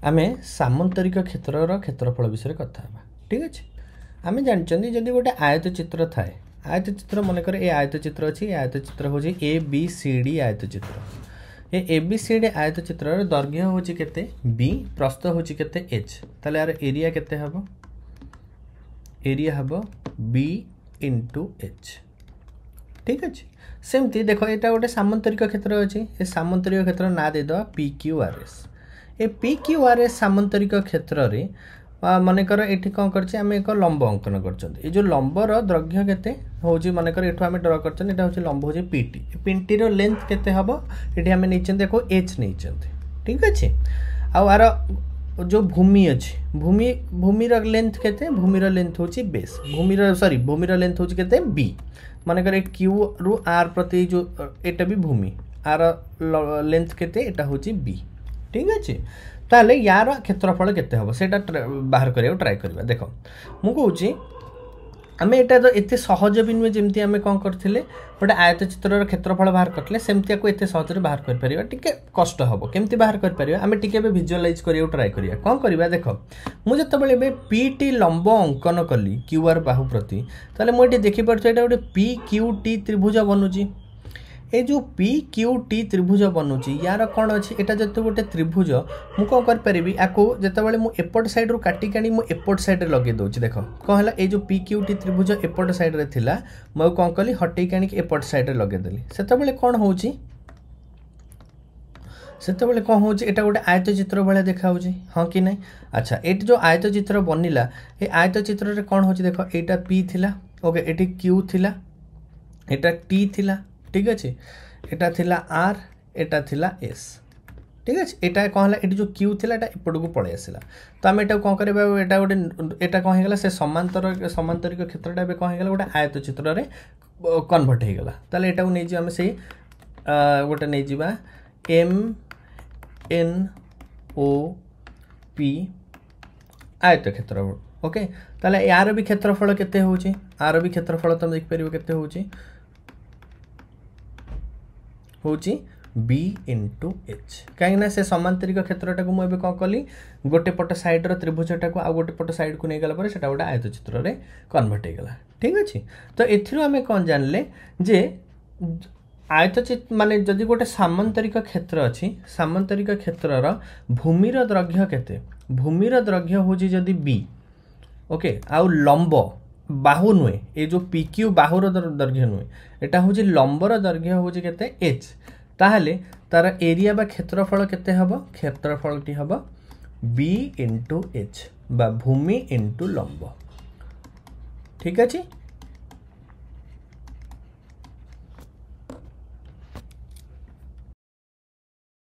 आमे सामंतरिक क्षेत्रर क्षेत्रफल विषय कथा हेबा। ठीक अच्छे आमे जानचंदी जदि गोटे आयत चित्र थाए आयत चित्र मनकर ए आयत चित्र अच्छी आयत चित्र हूँ ए बी सी डी आयत चित्र ए बी सी डी आयत चित्र दैर्घ्य हूँ केते बी प्रस्थ हूँ केते एच ताले यार एरिया केते हबो एरिया हबो बी इंटू एच। ठीक अच्छे सेमती देख यहाँ गोटे सामंतरिक क्षेत्र अच्छी ए सामंतरिक क्षेत्र ना देद पी क्यू आर एस ए पी क्यू आर एस सामंतरिक क्षेत्र रे मनकर ये कौन कर एक लंब अंकन कर जो लंबर दैर्घ्य केते हूँ मनकर एठू आम ड्र कर लंब हूँ पीटी पीटी लेंथ केते हम ये आम नहीं देखो एच नहीं। ठीक अच्छे आर जो भूमि अच्छी भूमिर लेंथ केते भूमिर लेंथ हूँ बेस भूमिर सॉरी भूमिर लेंथ हूँ केते बी मनकर क्यू रु आर प्रति जो एटा भी भूमि आर लेंथ केते एटा हूँ बी। ठीक अच्छे ताले यार क्षेत्रफल केते हम से बाहर करिया ट्राई करवा देख मु कहूँ आम एटा तो एत सहज भी नुहे जमी आम कौन करते गोटे आयत चित्र क्षेत्रफल बाहर करते सेमती एत सहज बाहर कर टिके कष्ट हम केमती बाहर कर आम टे विजुअलाइज करिया ट्राई करिया कौन करवा देख मुझे जो पीटी लंब अंकन कली क्यू आर बाहु प्रति ताले मुझे देखिपे गोटे पी क्यू टी त्रिभुज बनूची ए जो पी क्यू टी त्रिभुज बनूची यार कौन अच्छी यहाँ जो गोटे त्रिभुज मु कौन करी आपको जितेबाला मुझे एपट साइड रू काटिक आनी मुझे एपट साइड लगे दूसरी देख कौन है ये जो पी क्यू टी त्रिभुज एपट साइड रे थिला मुझे कौन कली हटेक आनी एपट साइड लगेदेली से कौन होची सेतबेले कौन होची एटा गोटे आयत चित्र भाया देखा हाँ कि नहीं। अच्छा ये जो आयत चित्र बनिला ये आयत चित्र रे कौन होची देख एटा पी थिला ओके एटी क्यू थिला एटा टी थिला। ठीक अच्छे एटा थिला आर एटा थिला एस। ठीक अच्छे एटा कौन है ये जो क्यू थिला एटा एपट को पड़े आसला तो आम एटा कौन करबा एटा गोटे एटा कौन होगा से समांतरिक क्षेत्रटा कौन होगा गोटे आयत चित्र रे कन्वर्ट हो गला ताले एटा को नै आम से गोटे नै जिबा एम एन ओ पी आयत क्षेत्र ओके ताले यार भी क्षेत्रफल केते होची आर भी क्षेत्रफल तुम देख परिबो केते होची होची बी इंटू एच कहीं से समांतरिक क्षेत्रटा को मुझे कौन कली गोटे पट साइड त्रिभुजटा को आ गोटे पट साइड को नहीं गला पर सेटा गोटे आयत चित्र रे कन्वर्ट हो गला। ठीक अच्छे तो एथिरो आमे कौन जानले जे आयत चित्र माने जदि गोटे सामंतरिक क्षेत्र अच्छी सामंतरिक क्षेत्रर भूमिर दैर्घ्य केते भूमिर दैर्घ्य होची जदि बी ओके आउ लंब बाहु नुहे ये जो पी क्यू बाहुर दैर्घ्य नुहे एटा हूँ लंबर दैर्घ्य हूँ केते एच ताहले तार एरिया बा क्षेत्रफल केते हबो क्षेत्रफलटी हबो बी इंटू एच बा भूमि इंटू लंब। ठीक अच्छे